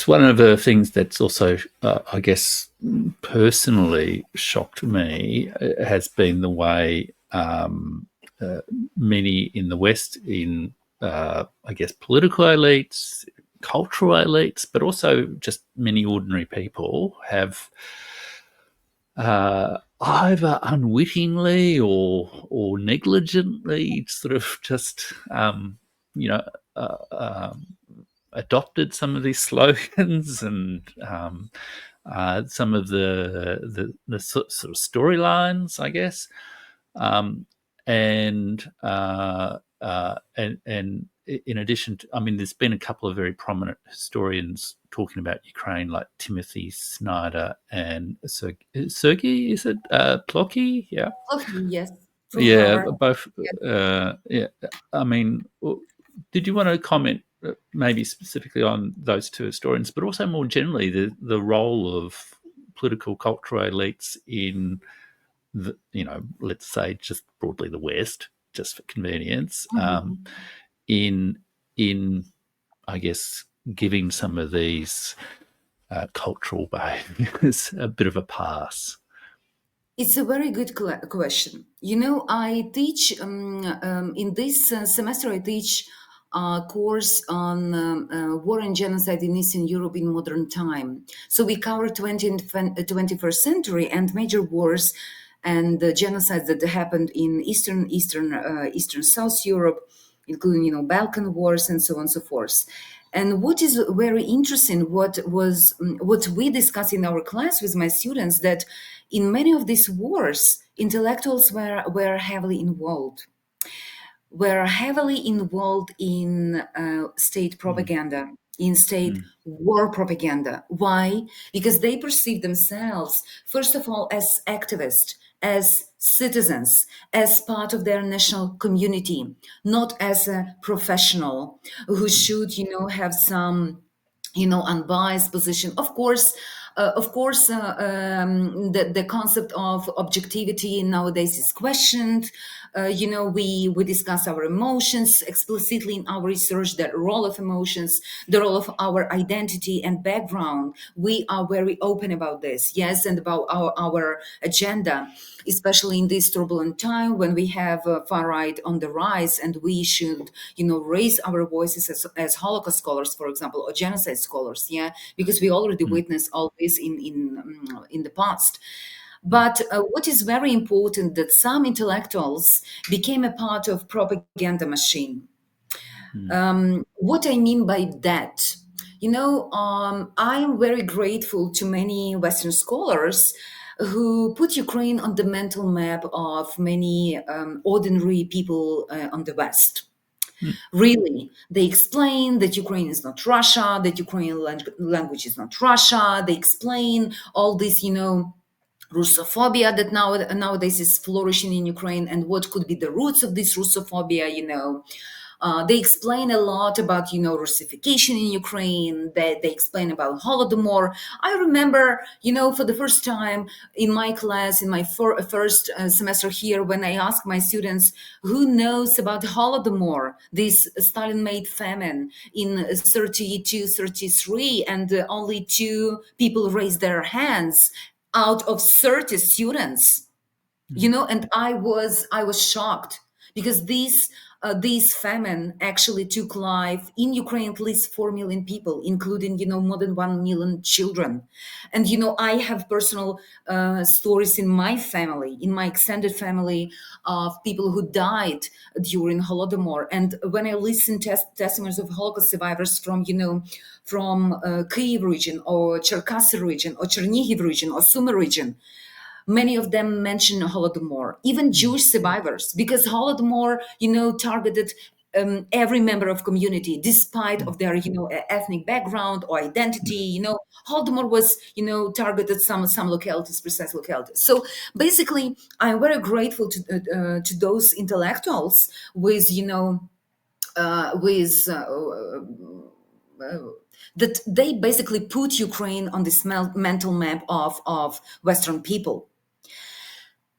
guess one of the things that's also, I guess, personally shocked me has been the way many in the West, in I guess political elites, cultural elites, but also just many ordinary people have either unwittingly or negligently sort of just you know adopted some of these slogans and some of the sort of storylines, I guess, and in addition to, I mean, there's been a couple of very prominent historians talking about Ukraine, like Timothy Snyder and Sergei, is it Plocky? Yeah. Okay, yes. From Yeah, Harvard. both. Yes. Yeah, I mean, did you want to comment maybe specifically on those two historians, but also more generally the role of political cultural elites in the, let's say just broadly the West, just for convenience, in I guess giving some of these cultural behaviours a bit of a pass? It's a very good question. I teach in this semester. I teach a course on war and genocide in Eastern Europe in modern time. So we cover 20th and 21st century and major wars and the genocides that happened in Eastern South Europe, including Balkan wars and so on and so forth. And what is very interesting, what we discuss in our class with my students, that in many of these wars, intellectuals were heavily involved. Were heavily involved in state propaganda, in state war propaganda. Why? Because they perceive themselves, first of all, as activists, as citizens, as part of their national community, not as a professional who should, have some, unbiased position. Of course, the concept of objectivity nowadays is questioned. We discuss our emotions explicitly in our research, the role of emotions, the role of our identity and background. We are very open about this, yes, and about our agenda, especially in this turbulent time when we have far right on the rise, and we should, raise our voices as Holocaust scholars, for example, or genocide scholars, yeah, because we already witnessed all this in the past. But what is very important, that some intellectuals became a part of propaganda machine. What I mean by that, I'm very grateful to many Western scholars who put Ukraine on the mental map of many ordinary people on the West. Really, they explain that Ukraine is not Russia, that Ukrainian language is not Russia. They explain all this, Russophobia that nowadays is flourishing in Ukraine, and what could be the roots of this Russophobia. They explain a lot about, Russification in Ukraine. They explain about Holodomor. I remember, for the first time in my class, in my first semester here, when I asked my students, who knows about Holodomor, this Stalin-made famine in 32, 33, and only 2 people raised their hands out of 30 students, and I was shocked, because this famine actually took life in Ukraine at least 4 million people, including, more than 1 million children. And, I have personal stories in my family, in my extended family, of people who died during Holodomor. And when I listen to testimonies of Holocaust survivors from Kyiv region, or Cherkasy region, or Chernihiv region, or Sumy region, many of them mention Holodomor, even Jewish survivors, because Holodomor, targeted every member of community, despite of their, ethnic background or identity. Holodomor was, targeted some localities, precise localities. So basically, I'm very grateful to those intellectuals with, that they basically put Ukraine on this mental map of Western people.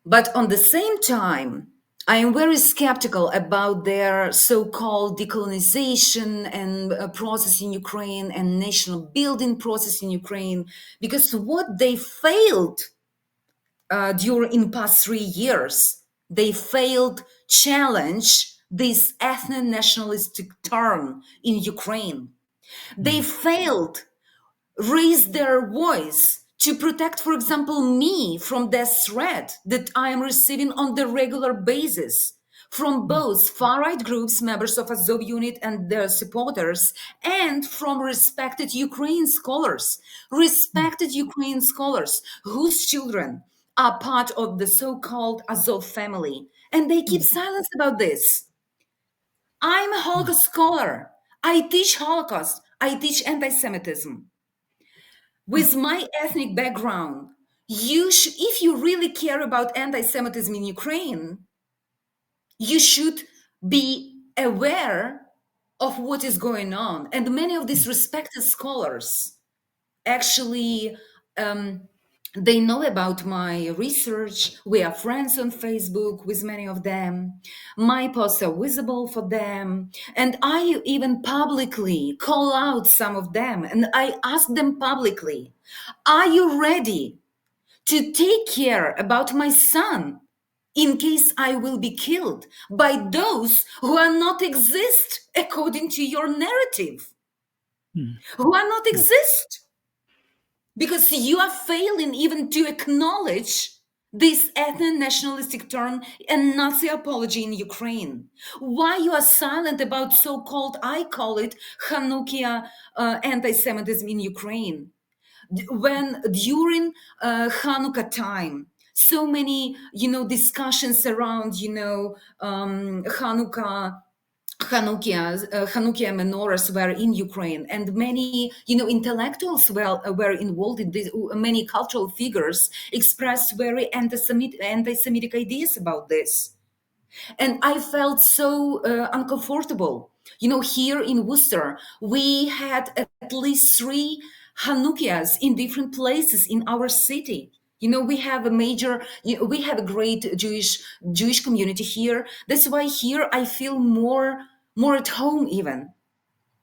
But on the same time, I am very skeptical about their so-called decolonization and process in Ukraine and national building process in Ukraine, because what they failed during in past 3 years, they failed challenge this ethno-nationalistic turn in Ukraine. They Mm. failed raise their voice to protect, for example, me from the threat that I am receiving on the regular basis from Mm. both far-right groups, members of Azov unit and their supporters, and from Mm. respected Ukrainian scholars whose children are part of the so-called Azov family. And they keep Mm. silence about this. I'm a Mm. Holocaust scholar. I teach Holocaust. I teach anti-Semitism Mm. with my ethnic background, if you really care about anti-Semitism in Ukraine, you should be aware of what is going on. And many of these respected scholars actually they know about my research. We are friends on Facebook with many of them. My posts are visible for them. And I even publicly call out some of them and I ask them publicly, are you ready to take care about my son in case I will be killed by those who are not exist according to your narrative, Mm. who are not exist? Because you are failing even to acknowledge this ethno-nationalistic turn and Nazi apology in Ukraine. Why you are silent about so-called, I call it, Hanukkah anti-Semitism in Ukraine? When during Hanukkah time, so many, discussions around, Hanukkah menorahs were in Ukraine, and many, intellectuals were involved in this. Many cultural figures expressed very anti-Semitic ideas about this, and I felt so uncomfortable. Here in Worcester, we had at least three Hanukkahs in different places in our city. We have we have a great Jewish community here. That's why here I feel more at home even.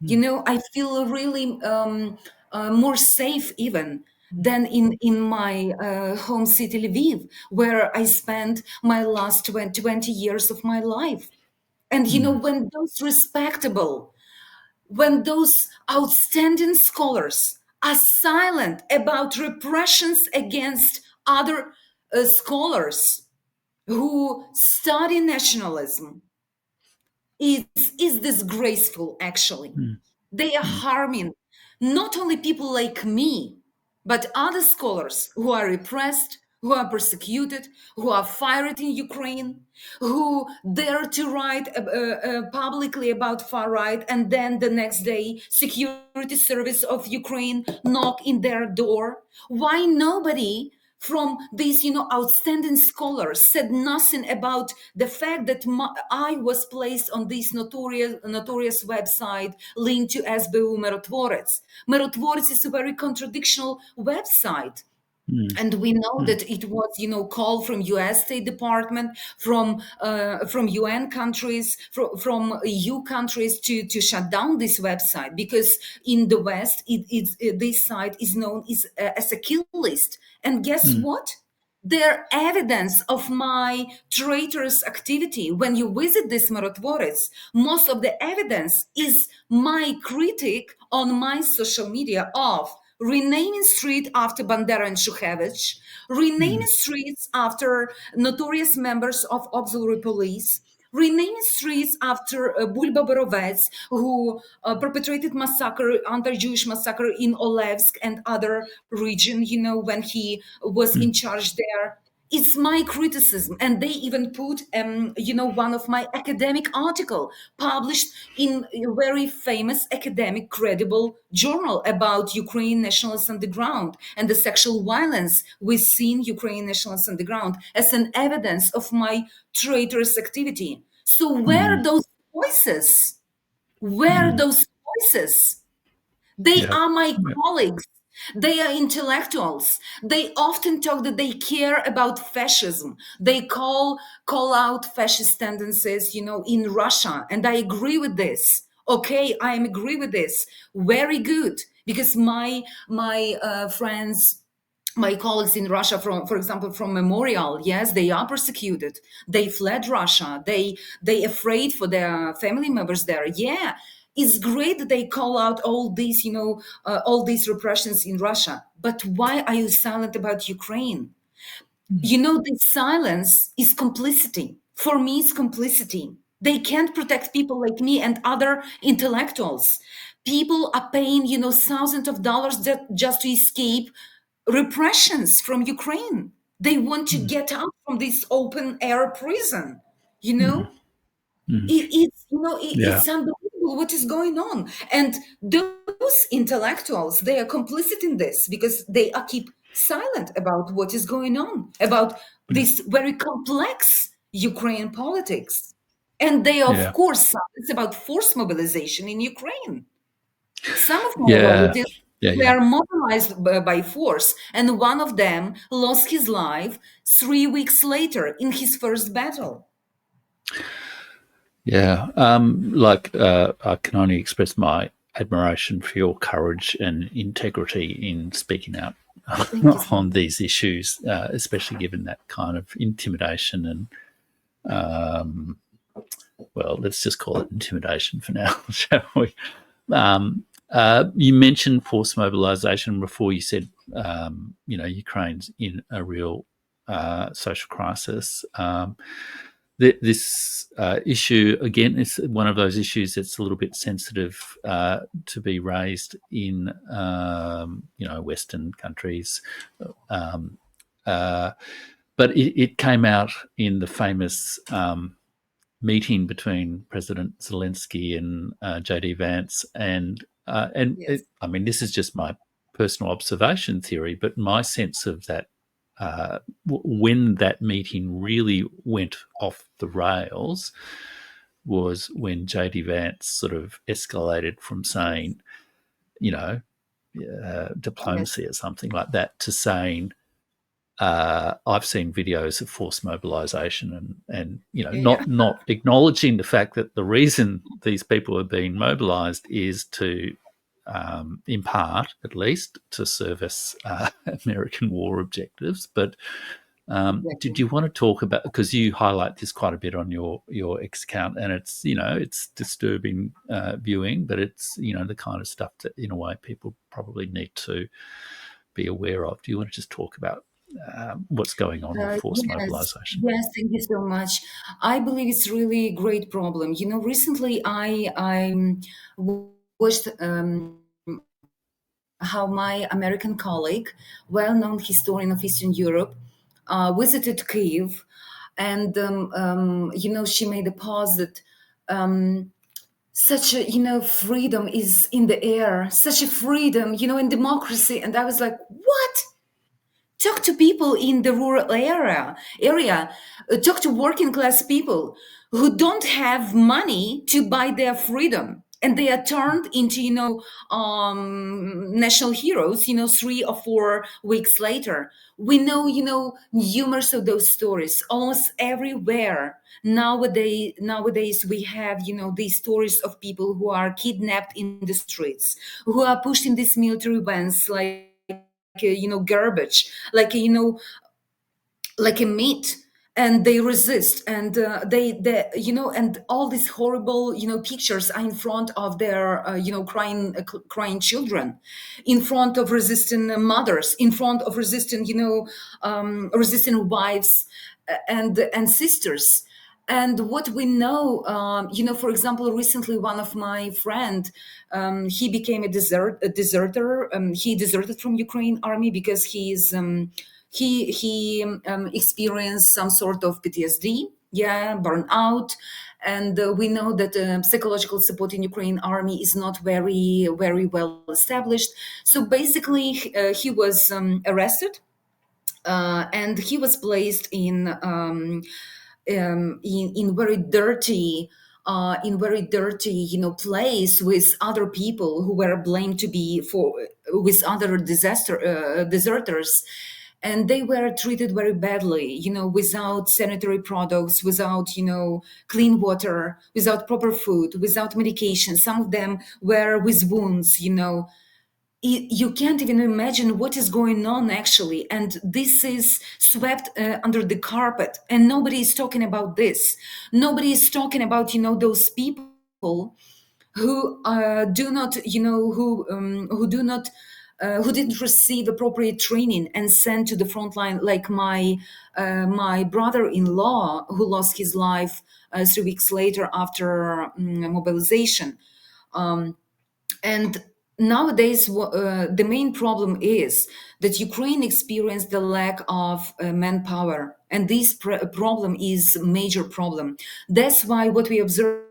Mm. I feel really more safe even than in my home city Lviv, where I spent my last 20 years of my life. And Mm. when those outstanding scholars are silent about repressions against other scholars who study nationalism, is disgraceful actually. Mm. They are Mm. harming not only people like me, but other scholars who are repressed, who are persecuted, who are fired in Ukraine, who dare to write publicly about far right, and then the next day, security service of Ukraine knock in their door. Why nobody from these outstanding scholars said nothing about the fact that I was placed on this notorious website linked to SBU Mirotvorets. Mirotvorets is a very contradictional website, Mm. and we know Mm. that it was call from US State Department, from UN countries, from EU countries to shut down this website, because in the West this site is known as a kill list. And guess Mm. what? Their evidence of my traitorous activity. When you visit this Mirotvorets, most of the evidence is my critic on my social media of renaming street after Bandera and Shukhevich, renaming Mm. streets after notorious members of auxiliary police, renaming streets after Bulba Borovets, who perpetrated massacre, anti-Jewish massacre in Olevsk and other region, when he was in Mm. charge there. It's my criticism, and they even put one of my academic article published in a very famous academic credible journal about Ukrainian nationalists on the ground and the sexual violence we see in Ukrainian nationalists on the ground as an evidence of my traitorous activity. So where Mm. are those voices? Where are Mm. those voices? They Yeah. are my Yeah. colleagues. They are intellectuals. They often talk that they care about fascism. They call out fascist tendencies, in Russia. And I agree with this. Okay, I agree with this. Very good. Because my friends, my colleagues in Russia, from, for example, from Memorial, yes, they are persecuted. They fled Russia. They afraid for their family members there. Yeah, it's great that they call out all these, all these repressions in Russia. But why are you silent about Ukraine? This silence is complicity. For me, it's complicity. They can't protect people like me and other intellectuals. People are paying, thousands of dollars just to escape repressions from Ukraine. They want to get out from this open air prison. You Mm. know, Mm. Yeah. it's unbelievable what is going on. And those intellectuals, they are complicit in this because they are keep silent about what is going on, about Mm. this very complex Ukraine politics. And they, of Yeah. course, silence about forced mobilization in Ukraine. Some of my Yeah. relatives Yeah. Yeah. were mobilized by force, and one of them lost his life 3 weeks later in his first battle. Yeah. I can only express my admiration for your courage and integrity in speaking out Thank you so on much. these issues, especially given that kind of intimidation and, well, let's just call it intimidation for now, shall we? You mentioned forced mobilisation before. You said, Ukraine's in a real social crisis. This issue, again, is one of those issues that's a little bit sensitive to be raised in, Western countries. Um, but it came out in the famous meeting between President Zelensky and JD Vance, Yes, this is just my personal observation theory, but my sense of that when that meeting really went off the rails was when JD Vance sort of escalated from saying, you know, yes, diplomacy or something like that to saying, I've seen videos of forced mobilisation and yeah, not acknowledging the fact that the reason these people are being mobilised is to, in part at least, to service American war objectives. But did exactly. you want to talk about, because you highlight this quite a bit on your X account, and it's it's disturbing viewing, but it's the kind of stuff that in a way people probably need to be aware of. Do you want to just talk about what's going on with forced Yes, mobilisation? yes, thank you so much. I believe it's really a great problem. Recently I watched how my American colleague, well-known historian of Eastern Europe, visited Kiev, and she made a pause that such a freedom is in the air, such a freedom, and democracy. And I was like, what? Talk to people in the rural area, talk to working class people who don't have money to buy their freedom, and they are turned into national heroes 3 or 4 weeks later. We know numerous of those stories almost everywhere. Nowadays we have these stories of people who are kidnapped in the streets, who are pushed in these military vans like garbage, like a meat, and they resist, and they and all these horrible pictures are in front of their crying children, in front of resistant mothers, in front of resistant resistant wives, and sisters. And what we know, for example, recently one of my friend, he became a deserter. He deserted from Ukraine army because he experienced some sort of PTSD, yeah, burnout. And we know that psychological support in Ukraine army is not very well established. So basically, he was arrested, and he was placed in very dirty in very dirty, place with other people who were blamed to be for with other deserters, and they were treated very badly, without sanitary products, without, clean water, without proper food, without medication. Some of them were with wounds, you can't even imagine what is going on actually, and this is swept under the carpet, and nobody is talking about this. Nobody is talking about, those people who do not, who do not who didn't receive appropriate training and sent to the front line, like my brother-in-law, who lost his life 3 weeks later after mobilization. And nowadays, the main problem is that Ukraine experienced the lack of manpower, and this problem is a major problem. That's why what we observe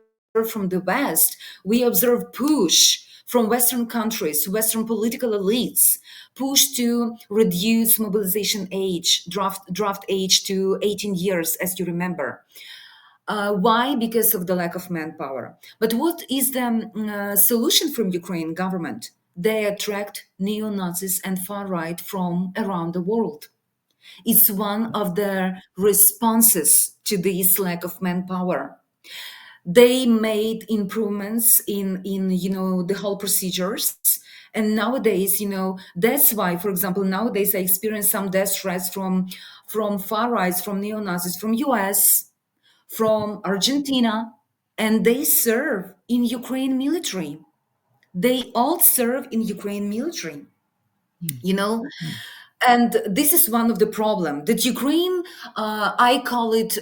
from the West, we observe push from Western countries, Western political elites, push to reduce mobilization age, draft age to 18 years, as you remember. Why? Because of the lack of manpower. But what is the solution from Ukraine government? They attract neo-Nazis and far right from around the world. It's one of their responses to this lack of manpower. They made improvements in the whole procedures. And nowadays, that's why, for example, nowadays I experience some death threats from far rights, from neo-Nazis, from US, from Argentina, and they serve in Ukraine military. They all serve in Ukraine military, you know. And this is one of the problem that Ukraine, I call it.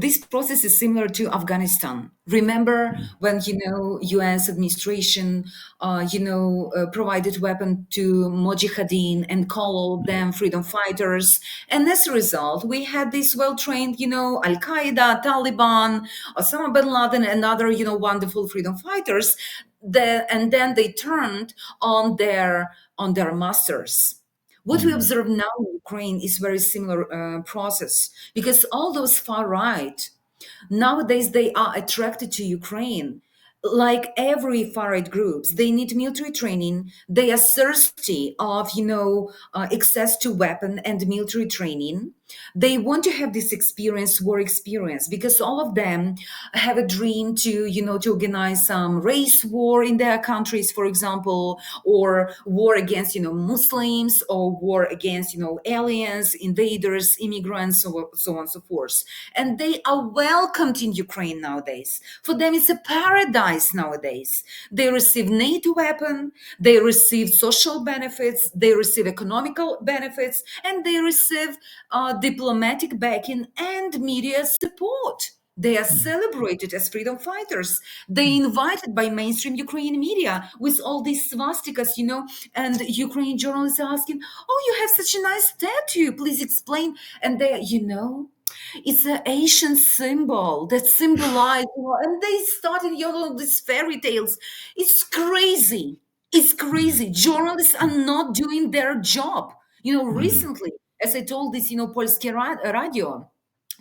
This process is similar to Afghanistan. Remember when U.S. administration, provided weapon to mujahideen and called them freedom fighters, and as a result, we had these well-trained, Al Qaeda, Taliban, Osama bin Laden, and other, wonderful freedom fighters. And then they turned on their masters. What we observe now in Ukraine is very similar process, because all those far right, nowadays they are attracted to Ukraine. Like every far right groups, they need military training. They are thirsty of access to weapon and military training. They want to have this experience, war experience, because all of them have a dream to organize some race war in their countries, for example, or war against Muslims, or war against aliens, invaders, immigrants, so on and so forth. And they are welcomed in Ukraine nowadays. For them, it's a paradise nowadays. They receive NATO weapon, they receive social benefits, they receive economical benefits, and they receive diplomatic backing and media support. They are celebrated as freedom fighters. They invited by mainstream Ukrainian media with all these swastikas, and Ukrainian journalists are asking, "Oh, you have such a nice tattoo. Please explain." And they, it's an Asian symbol that symbolizes, and they started, these fairy tales. It's crazy. It's crazy. Journalists are not doing their job. Recently, as I told this, Polskie Radio,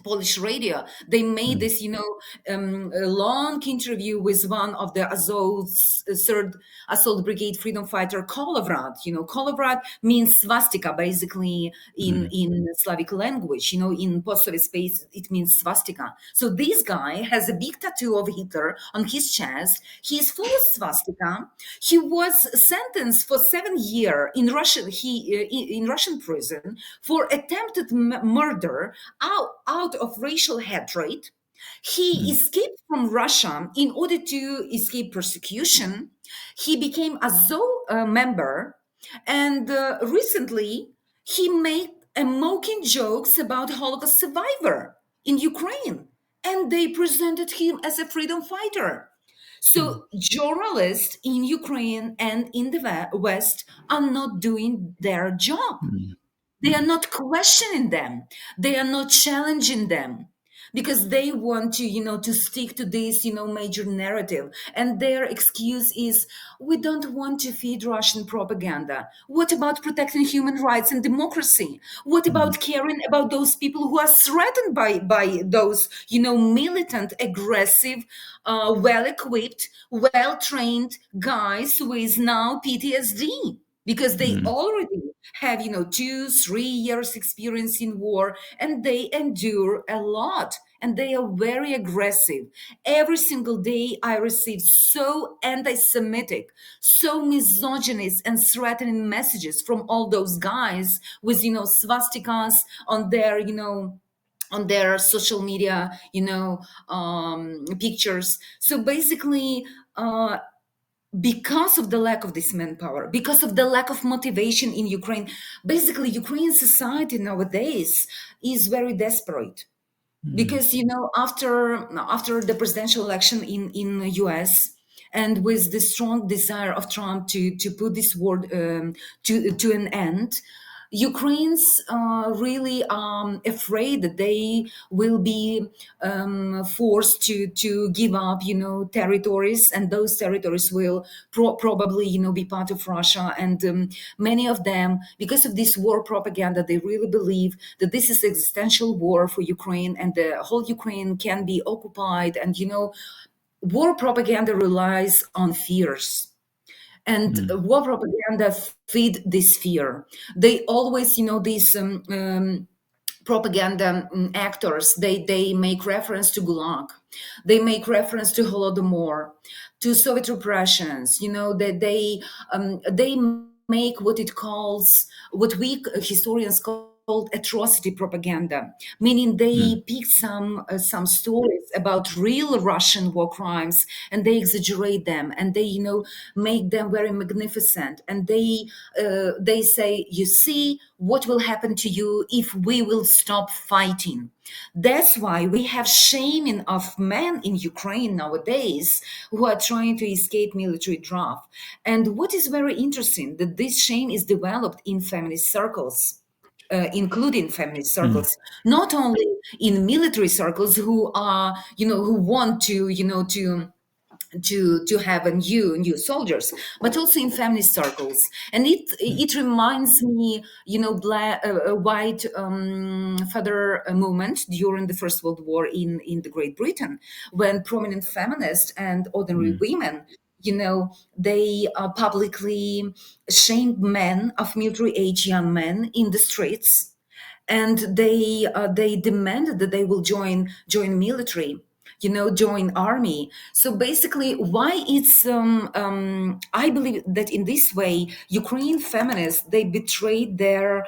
Polish radio, they made this, a long interview with one of the Azov's third assault brigade freedom fighter, Kolovrat. Kolovrat means swastika, basically in Slavic language. In post-Soviet space, it means swastika. So this guy has a big tattoo of Hitler on his chest. He is full of swastika. He was sentenced for 7 years in Russia. In Russian prison for attempted murder out of racial hatred. He escaped from Russia in order to escape persecution. He became a Azov member, and recently he made mocking jokes about Holocaust survivor in Ukraine, and they presented him as a freedom fighter. So journalists in Ukraine and in the West are not doing their job. They are not questioning them. They are not challenging them. because they want to, to stick to this, major narrative. And their excuse is, we don't want to feed Russian propaganda. What about protecting human rights and democracy? What mm, about caring about those people who are threatened by those, militant, aggressive, well-equipped, well-trained guys with now PTSD? Because they mm, already have 2-3 years experience in war, and they endure a lot, and they are very aggressive. Every single day I receive so anti-Semitic, so misogynist and threatening messages from all those guys with swastikas on their social media, pictures. So basically, because of the lack of this manpower, because of the lack of motivation in Ukraine, basically Ukrainian society nowadays is very desperate. mm, Because after the presidential election in the US, and with the strong desire of Trump to put this war to an end, Ukrainians really afraid that they will be forced to give up, territories, and those territories will probably, be part of Russia. And many of them, because of this war propaganda, they really believe that this is existential war for Ukraine, and the whole Ukraine can be occupied. And war propaganda relies on fears, and mm, war propaganda feed this fear. They always, these propaganda actors, they make reference to Gulag, they make reference to Holodomor, to Soviet repressions. That they make what we historians called atrocity propaganda, meaning mm, they pick some stories about real Russian war crimes, and they exaggerate them, and they make them very magnificent, and they say, you see what will happen to you if we will stop fighting. That's why we have shaming of men in Ukraine nowadays who are trying to escape military draft. And what is very interesting, that this shame is developed in feminist circles, including feminist mm, circles, not only in military circles who are, who want to, to have a new soldiers, but also in feminist circles. And it reminds me, white father movement during the First World War in the Great Britain, when prominent feminists and ordinary mm, women, they publicly shamed men of military age, young men, in the streets, and they demanded that they will join military, join army. So basically, why it's I believe that in this way Ukrainian feminists, they betrayed their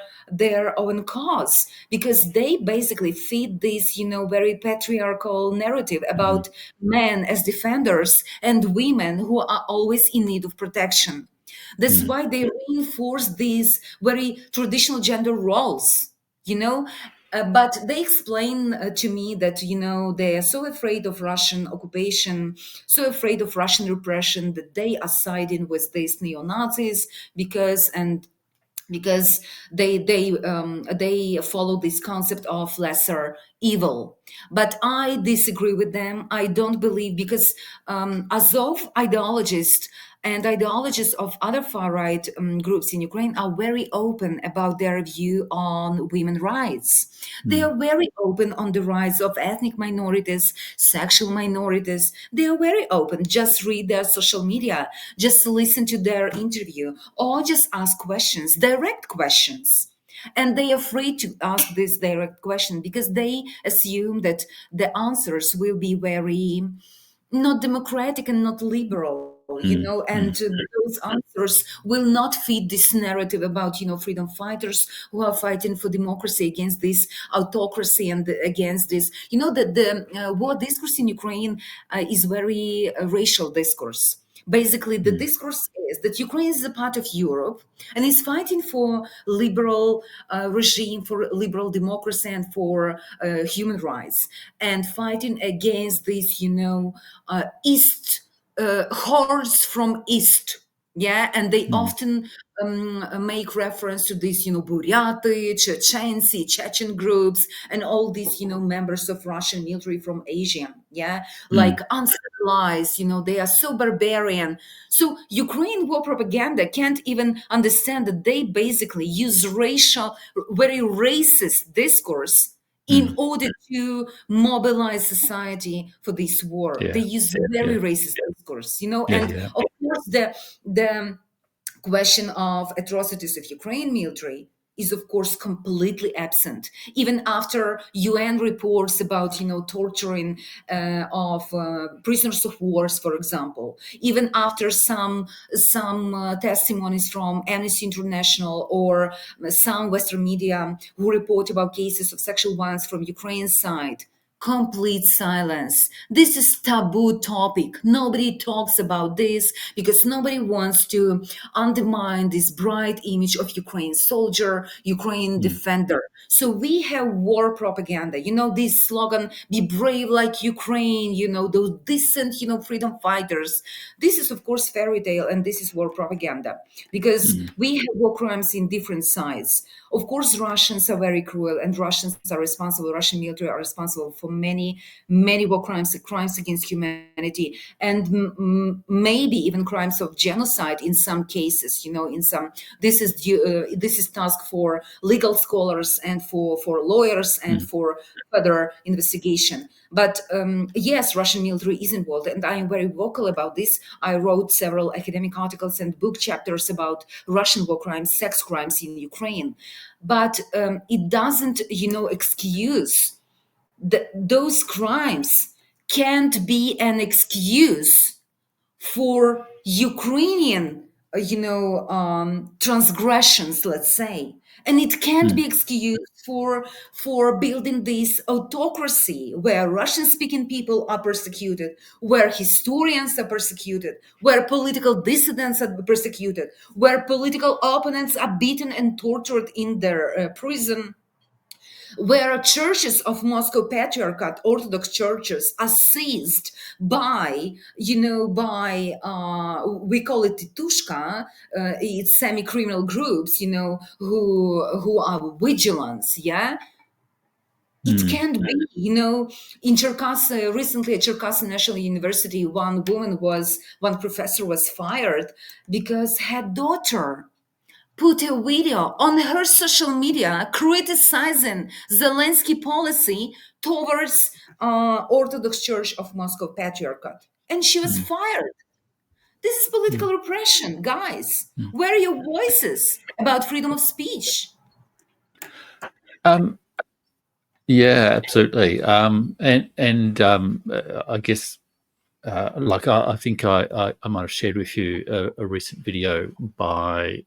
own cause, because they basically feed this very patriarchal narrative mm, about men as defenders and women who are always in need of protection. That's mm, why they reinforce these very traditional gender roles, you know but they explain to me that they are so afraid of Russian occupation, so afraid of Russian repression, that they are siding with these neo-Nazis, because they follow this concept of lesser evil. But I disagree with them. I don't believe, because Azov ideologists and ideologists of other far right groups in Ukraine are very open about their view on women's rights. They mm, are very open on the rights of ethnic minorities, sexual minorities. They are very open. Just read their social media, just listen to their interview, or just ask questions, direct questions. And they are afraid to ask this direct question because they assume that the answers will be very not democratic and not liberal, mm, and mm, those answers will not feed this narrative about, freedom fighters who are fighting for democracy against this autocracy and against this, that the war discourse in Ukraine is very racial discourse. Basically, the mm, discourse is that Ukraine is a part of Europe and is fighting for liberal regime, for liberal democracy, and for human rights, and fighting against this, East hordes from East. Yeah, and they Mm. often make reference to these, Buryаты, Chechen groups, and all these, members of Russian military from Asia. Yeah, like Mm. uncivilized, they are so barbarian. So Ukraine war propaganda can't even understand that they basically use very racist discourse in Mm. order to mobilize society for this war. They Yeah. use Yeah. very racist discourse, Yeah. and Yeah. of course the question of atrocities of Ukraine military is of course completely absent even after UN reports about torturing of prisoners of wars, for example, even after some testimonies from Amnesty International or some Western media who report about cases of sexual violence from Ukraine side. Complete silence. This is taboo topic. Nobody talks about this because nobody wants to undermine this bright image of Ukraine soldier, Ukraine Mm. defender. So we have war propaganda. This slogan, be brave like Ukraine, those dissent, freedom fighters. This is of course fairy tale and this is war propaganda because Mm. we have war crimes in different sides. Of course, Russians are very cruel, and Russians are responsible. Russian military are responsible for many, many war crimes, crimes against humanity, and maybe even crimes of genocide in some cases. In some, this is task for legal scholars and for lawyers and Mm. for further investigation. But yes, Russian military is involved, and I am very vocal about this. I wrote several academic articles and book chapters about Russian war crimes, sex crimes in Ukraine. But it doesn't, excuse those crimes. Can't be an excuse for Ukrainian, transgressions, let's say, and it can't be Mm. excused for building this autocracy where Russian-speaking people are persecuted, where historians are persecuted, where political dissidents are persecuted, where political opponents are beaten and tortured in their prison, where churches of Moscow Patriarchate, Orthodox churches, are seized by, we call it titushka, it's semi-criminal groups, who are vigilance, yeah. It Mm. can't be, in Cherkasy, recently at Cherkasy National University, one professor was fired because her daughter put a video on her social media criticizing Zelensky policy towards Orthodox Church of Moscow Patriarchate. And she was Mm. fired. This is Mm. political repression, guys. Mm. Where are your voices about freedom of speech? Um, yeah, absolutely. I guess, like I think I might have shared with you a recent video by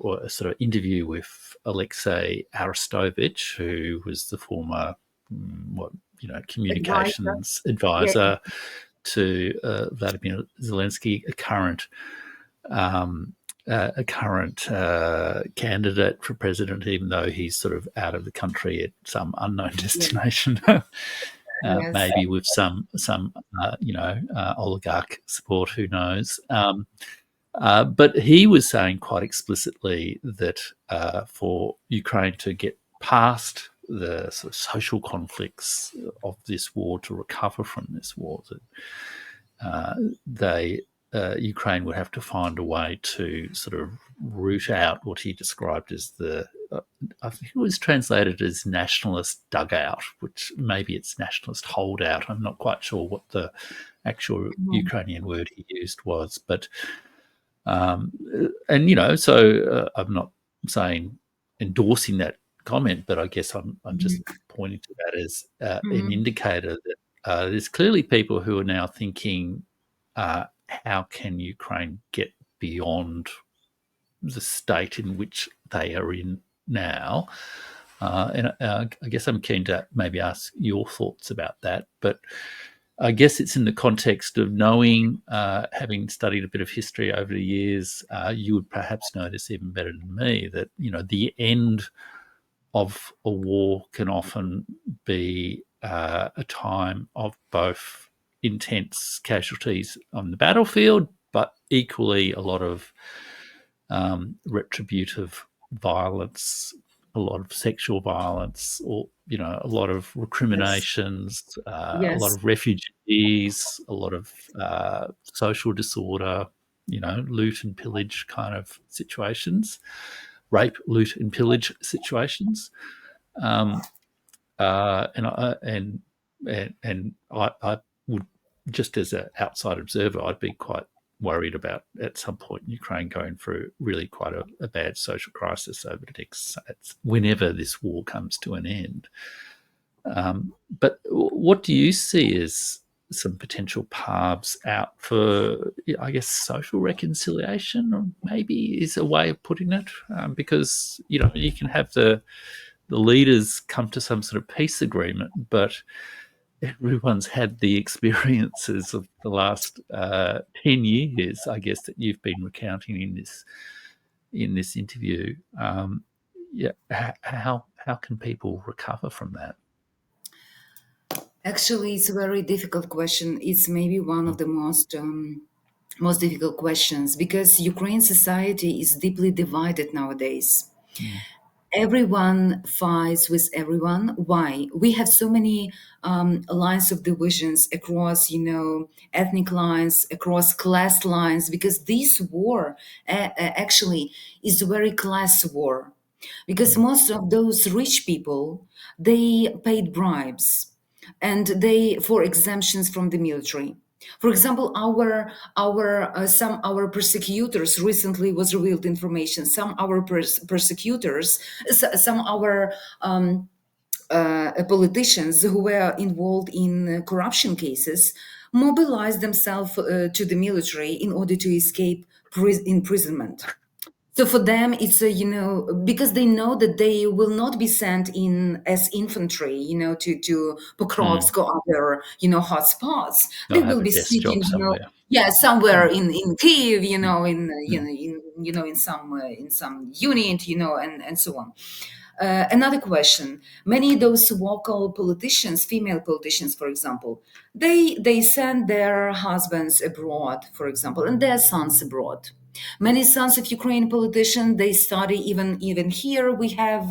or a sort of interview with Alexei Arestovich, who was the former Advisor. communications Yeah. advisor to Vladimir Zelensky, a current candidate for president, even though he's sort of out of the country at some unknown destination. Yes. Maybe with some oligarch support, who knows? But he was saying quite explicitly that for Ukraine to get past the sort of social conflicts of this war, to recover from this war, that Ukraine would have to find a way to sort of root out what he described as I think it was translated as nationalist dugout, which maybe it's nationalist holdout. I'm not quite sure what the actual Mhm. Ukrainian word he used was, but so I'm not saying endorsing that comment, but I guess I'm just pointing to that as an Mhm. indicator that there's clearly people who are now thinking, how can Ukraine get beyond the state in which they are in now? I guess I'm keen to maybe ask your thoughts about that. But I guess it's in the context of knowing, having studied a bit of history over the years, you would perhaps know this even better than me, that the end of a war can often be a time of both intense casualties on the battlefield, but equally a lot of retributive violence, a lot of sexual violence, or a lot of Yes. recriminations, a lot Yes. of refugees, a lot of social disorder, loot and pillage kind of situations, rape, loot and pillage situations. Um, and I would, just as an outside observer, I'd be quite worried about at some point Ukraine going through really quite a bad social crisis over the next, whenever this war comes to an end. But what do you see as some potential paths out for, I guess, social reconciliation, or maybe is a way of putting it? Because you can have the leaders come to some sort of peace agreement, but everyone's had the experiences of the last 10 years, I guess, that you've been recounting in this interview. Yeah, how can people recover from that? Actually, it's a very difficult question. It's maybe one of the most difficult questions because Ukraine society is deeply divided nowadays. Mm, Everyone fights with everyone. Why? We have so many lines of divisions across, ethnic lines, across class lines, because this war actually is a very class war. Because mm. most of those rich people, they paid bribes and they for exemptions from the military. For example, our persecutors recently was revealed information. Some our persecutors, some our politicians who were involved in corruption cases, mobilized themselves to the military in order to escape imprisonment. So for them, it's because they know that they will not be sent in as infantry, to Mm. Pokrovsk or other, hot spots. They They'll will have a be desk sitting, job somewhere. yeah, somewhere Mm, in Kiev, mm, mm, in some unit, and so on. Another question: many of those vocal politicians, female politicians, for example, they send their husbands abroad, for example, and their sons abroad. Many sons of Ukrainian politicians, they study even here. We have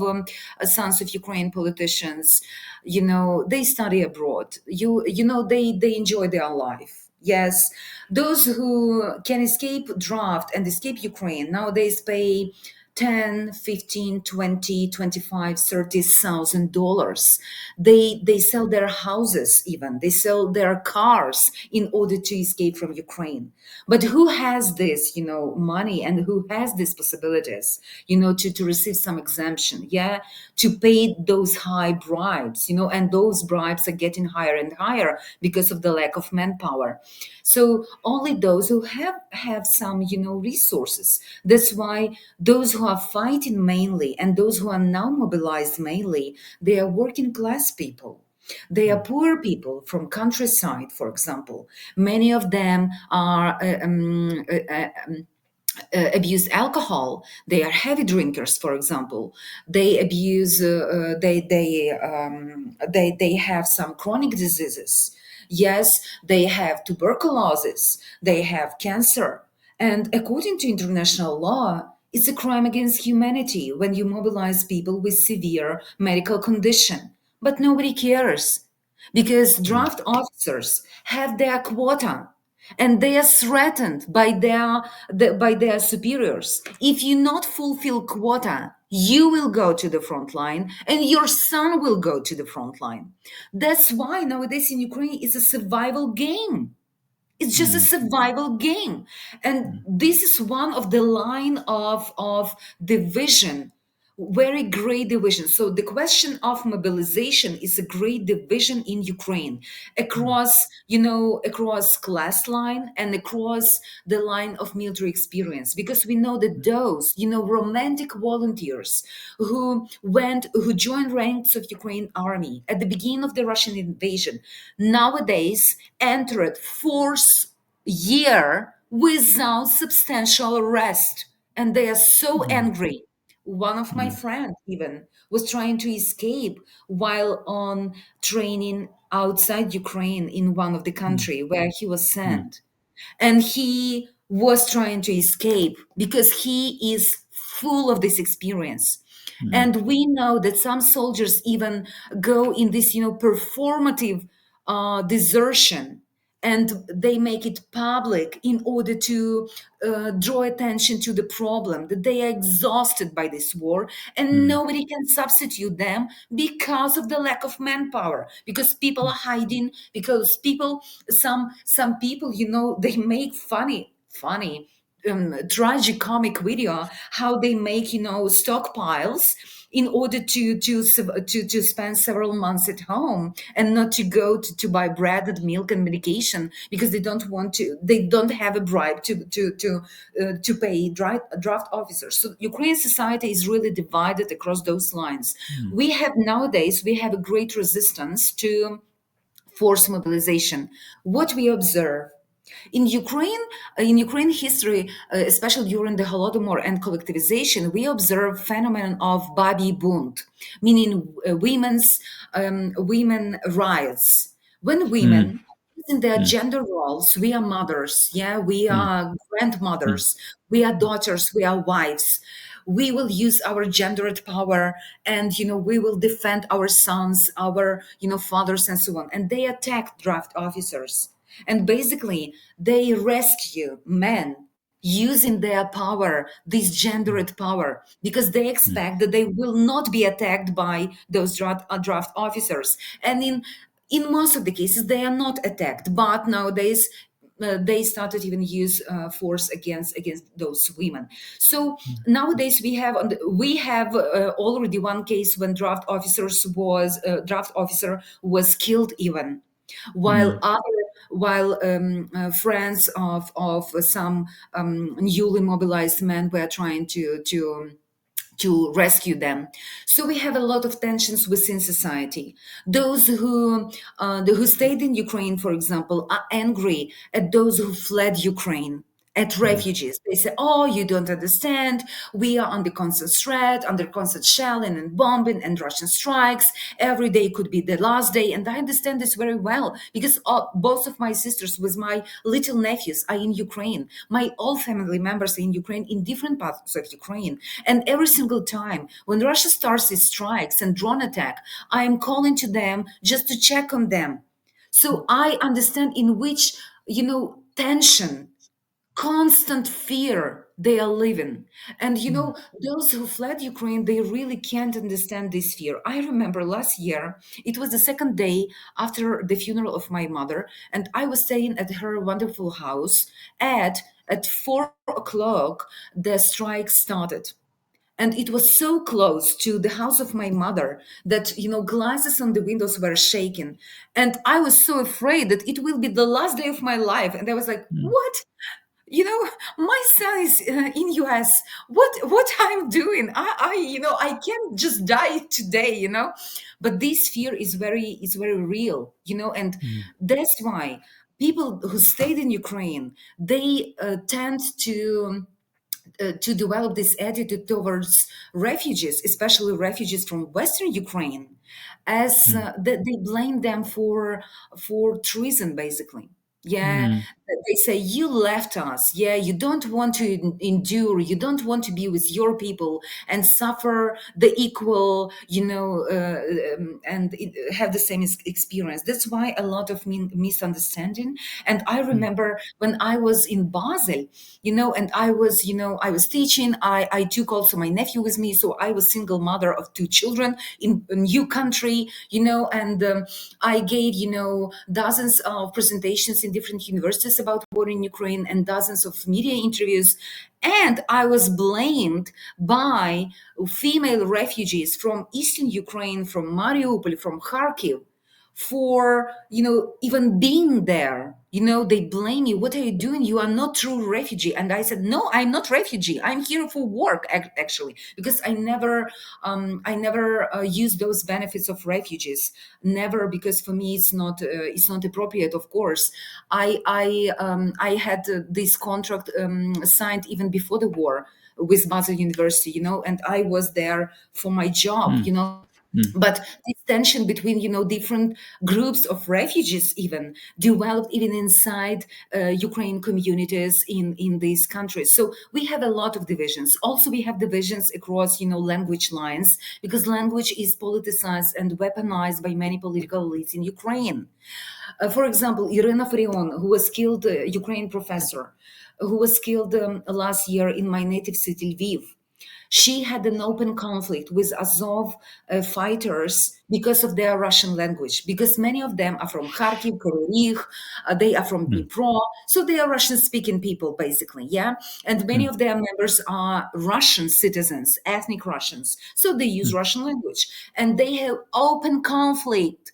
sons of Ukrainian politicians, they study abroad. They enjoy their life. Yes, those who can escape draft and escape Ukraine nowadays pay 10, 15, 20, 25, 30,000 dollars. They sell their houses, even they sell their cars in order to escape from Ukraine. But who has this, money, and who has these possibilities, to receive some exemption, yeah, to pay those high bribes, and those bribes are getting higher and higher because of the lack of manpower. So only those who have some, resources. That's why those who are fighting mainly and those who are now mobilized mainly, they are working class people. They are mm, poor people from countryside, for example. Many of them are abuse alcohol. They are heavy drinkers, for example. They abuse. They have some chronic diseases. Yes, they have tuberculosis. They have cancer. And according to international law, it's a crime against humanity when you mobilize people with severe medical condition. But nobody cares because mm, draft officers have their quota and they are threatened by by their superiors. If you not fulfill quota, you will go to the front line and your son will go to the front line. That's why nowadays in Ukraine it's a survival game. It's just a mm, survival game. And mm, this is one of the line of division, very great division. So the question of mobilization is a great division in Ukraine mm, across, across class line and across the line of military experience, because we know that those, romantic volunteers who joined ranks of Ukraine army at the beginning of the Russian invasion, nowadays entered fourth year without substantial rest, and they are so mm, angry. One of my mm, friends even was trying to escape while on training outside Ukraine in one of the mm, country where he was mm, sent, and he was trying to escape because he is full of this experience. Mm. And we know that some soldiers even go in this, performative desertion, and they make it public in order to draw attention to the problem that they are exhausted by this war, and Mm. nobody can substitute them because of the lack of manpower, because people are hiding, because some people, they make funny tragicomic video how they make, stockpiles in order to spend several months at home and not to go to buy bread and milk and medication, because they don't have a bribe to pay draft officers. So Ukrainian society is really divided across those lines. Mm. We have a great resistance to forced mobilization. What we observe in Ukraine history, especially during the Holodomor and collectivization, we observe phenomenon of baby bunt, meaning women riots. When Mm. women in their Mm. gender roles, we are mothers, yeah, we Mm. are Mm. grandmothers, we are daughters, we are wives. We will use our gendered power, and we will defend our sons, our fathers, and so on. And they attack draft officers, and basically they rescue men using their power, this gendered power, because they Mm. expect that they will not be attacked by those draft officers. And in most of the cases, they are not attacked. But nowadays, they started even use force against those women. So nowadays we have already one case when draft officer was killed even, while Mm. friends of some newly mobilized men were trying to rescue them. So we have a lot of tensions within society. Those who stayed in Ukraine, for example, are angry at those who fled Ukraine, at Mm. refugees. They say, "Oh, you don't understand. We are under constant threat, under constant shelling and bombing and Russian strikes. Every day could be the last day." And I understand this very well, because both of my sisters with my little nephews are in Ukraine. My all family members are in Ukraine, in different parts of Ukraine. And every single time when Russia starts its strikes and drone attack, I am calling to them just to check on them. So I understand in which, tension, constant fear they are living. And Mm. those who fled Ukraine, they really can't understand this fear. I remember last year, it was the second day after the funeral of my mother, and I was staying at her wonderful house. At 4 o'clock the strike started, and it was so close to the house of my mother that glasses on the windows were shaking, and I was so afraid that it will be the last day of my life. And I was like, Mm. what? My son is in US. What I'm doing? I can't just die today. But this fear is very real. And Mm. that's why people who stayed in Ukraine, they tend to develop this attitude towards refugees, especially refugees from Western Ukraine, as Mm. that they blame them for treason, basically. Yeah, Mm. they say, you left us. Yeah, you don't want to endure. You don't want to be with your people and suffer the equal, and have the same experience. That's why a lot of misunderstanding. And I Mm. remember when I was in Basel, and I was teaching. I took also my nephew with me, so I was single mother of two children in a new country, and I gave dozens of presentations in different universities about war in Ukraine, and dozens of media interviews. And I was blamed by female refugees from eastern Ukraine, from Mariupol, from Kharkiv, for even being there. They blame you. What are you doing? You are not true refugee. And I said, no, I'm not refugee. I'm here for work, actually, because I never used those benefits of refugees. Never, because for me it's not appropriate. Of course, I had this contract signed even before the war with Basel University, and I was there for my job, Mm. mm, But this tension between, different groups of refugees even developed even inside Ukraine communities in these countries. So we have a lot of divisions. Also, we have divisions across, language lines, because language is politicized and weaponized by many political elites in Ukraine. For example, Irina Farion, who was killed, Ukraine professor, who was killed last year in my native city, Lviv. She had an open conflict with Azov fighters because of their Russian language, because many of them are from Kharkiv, Kryvyi Rih, they are from mm, Dnipro, so they are Russian-speaking people, basically, yeah? And many mm, of their members are Russian citizens, ethnic Russians, so they use mm, Russian language. And they have open conflict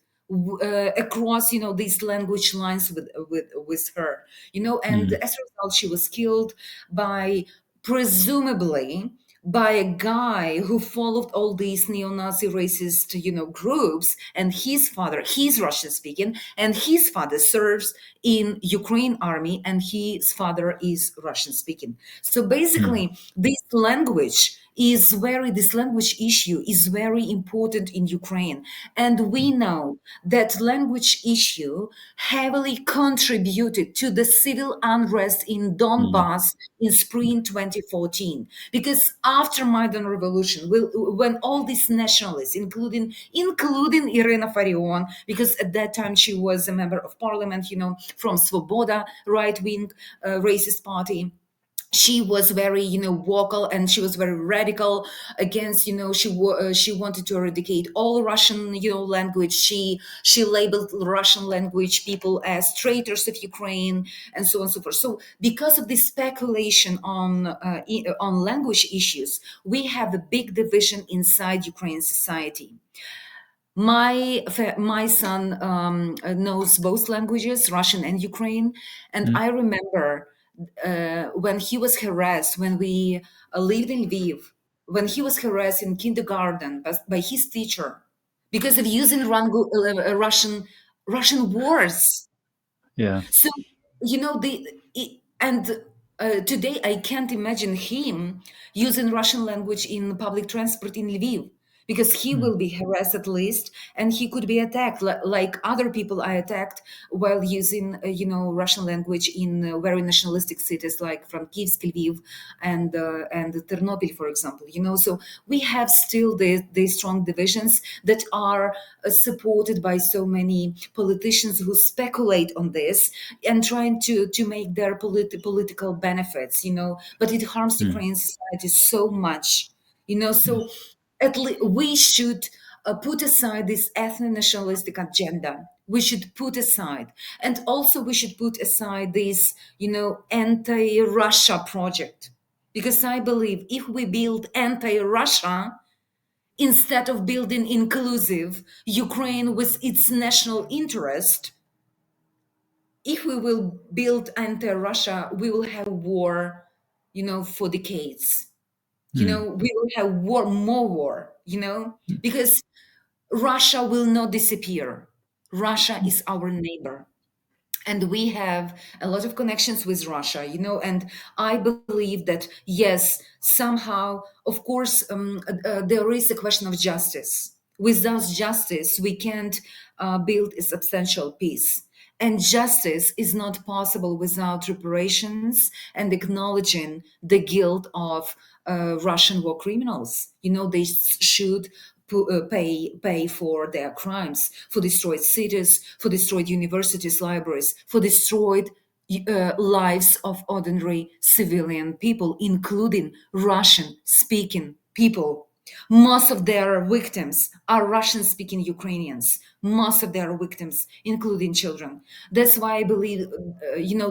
across these language lines with her, and mm, as a result she was killed by, presumably, by a guy who followed all these neo-Nazi racist, groups, and his father, he's Russian speaking, and his father serves in Ukraine army, and his father is Russian speaking. So mm, basically, this language issue is very important in Ukraine. And we know that language issue heavily contributed to the civil unrest in mm, Donbass in spring 2014. Because after Maidan revolution, when all these nationalists, including Irina Farion, because at that time she was a member of parliament, from Svoboda, right-wing racist party, she was very vocal, and she was very radical against, she wanted to eradicate all Russian language. She labeled Russian language people as traitors of Ukraine, and so on and so forth. So because of this speculation on language issues, we have a big division inside Ukrainian society. My son knows both languages, Russian and Ukraine, and mm, I remember when he was harassed, when we lived in Lviv, when he was harassed in kindergarten by his teacher because of using Russian words. yeah, So, and today I can't imagine him using Russian language in public transport in Lviv, because he mm, will be harassed at least, and he could be attacked like other people are attacked while using, Russian language in very nationalistic cities like Frankivsk, Lviv, and Ternopil, for example. So we have still these strong divisions that are supported by so many politicians who speculate on this and trying to make their political benefits, but it harms mm, Ukrainian society so much, mm, so at least we should put aside this ethno-nationalistic agenda. We should put aside, and also we should put aside this, anti-Russia project, because I believe if we build anti-Russia instead of building inclusive Ukraine with its national interest, if we will build anti-Russia, we will have war, for decades. mm, We will have more war, because Russia will not disappear. Russia is our neighbor, and we have a lot of connections with Russia, and I believe that, yes, somehow, of course, there is a question of justice. Without justice, we can't build a substantial peace. And justice is not possible without reparations and acknowledging the guilt of Russian war criminals. They should pay for their crimes, for destroyed cities, for destroyed universities, libraries, for destroyed lives of ordinary civilian people, including Russian speaking people. Most of their victims are Russian speaking Ukrainians. Most of their victims, including children. That's why I believe,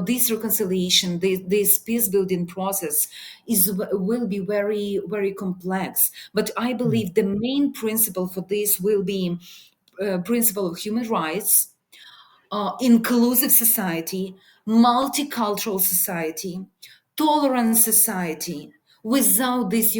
this reconciliation, this peace building process will be very, very complex. But I mm, believe the main principle for this will be principle of human rights, inclusive society, multicultural society, tolerant society, without this,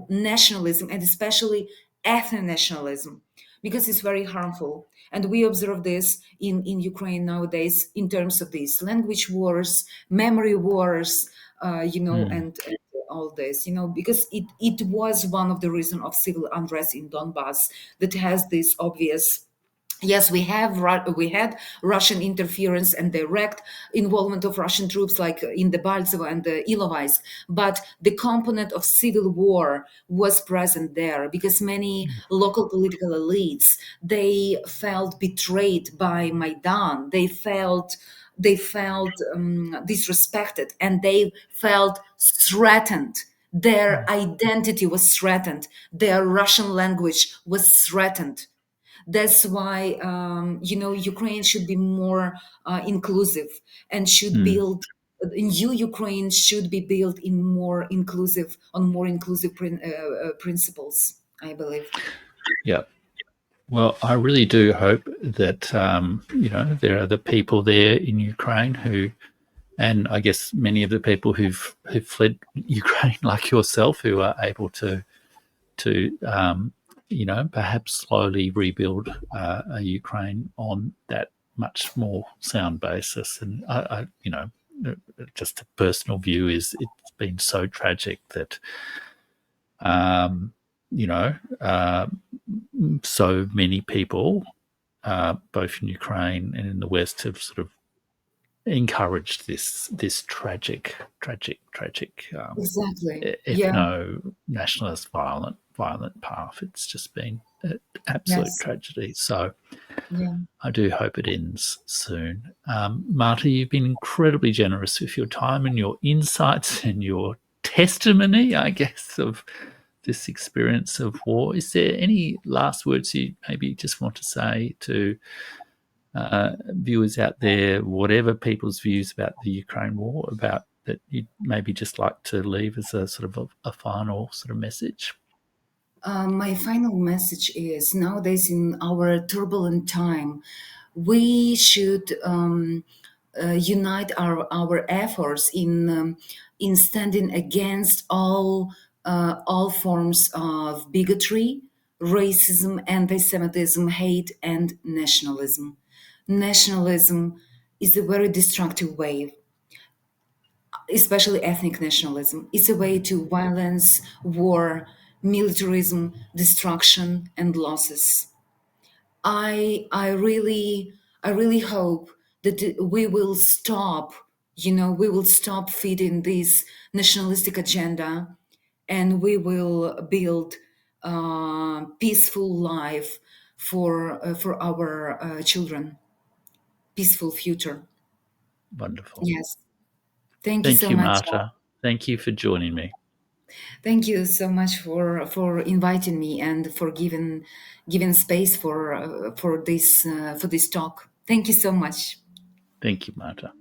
nationalism, and especially ethno-nationalism, because it's very harmful. And we observe this in Ukraine nowadays in terms of these language wars, memory wars, mm, and all this, because it was one of the reasons of civil unrest in Donbass that has this obvious. Yes, we had Russian interference and direct involvement of Russian troops, like in the Baltsovo and the Ilovaisk, but the component of civil war was present there because many local political elites, they felt betrayed by Maidan. They felt disrespected, and they felt threatened. Their identity was threatened. Their Russian language was threatened. That's why Ukraine should be more inclusive and should Mm. build. New Ukraine should be built in more inclusive principles, I believe. Yeah. Well, I really do hope that there are the people there in Ukraine who, and I guess many of the people who've fled Ukraine, like yourself, who are able to perhaps slowly rebuild a Ukraine on that much more sound basis. And just a personal view is it's been so tragic that you know, uh, so many people, both in Ukraine and in the West, have sort of encouraged this tragic Exactly. Yeah. ethno nationalist violent path. It's just been an absolute Yes. tragedy. So Yeah. I do hope it ends soon. Marta, you've been incredibly generous with your time and your insights and your testimony, I guess, of this experience of war. Is there any last words you maybe just want to say to viewers out there, whatever people's views about the Ukraine war, about that you'd maybe just like to leave as a sort of a final sort of message? My final message is nowadays in our turbulent time, we should unite our efforts in standing against all forms of bigotry, racism, anti-Semitism, hate, and nationalism. Nationalism is a very destructive way, especially ethnic nationalism. It's a way to violence, war, militarism, destruction, and losses. I really hope that we will stop feeding this nationalistic agenda, and we will build a peaceful life for our children, peaceful future. Wonderful. Yes. Thank you Thank so you, much. Marta. Thank you for joining me. Thank you so much for inviting me and for giving space for this talk. Thank you so much. Thank you, Marta.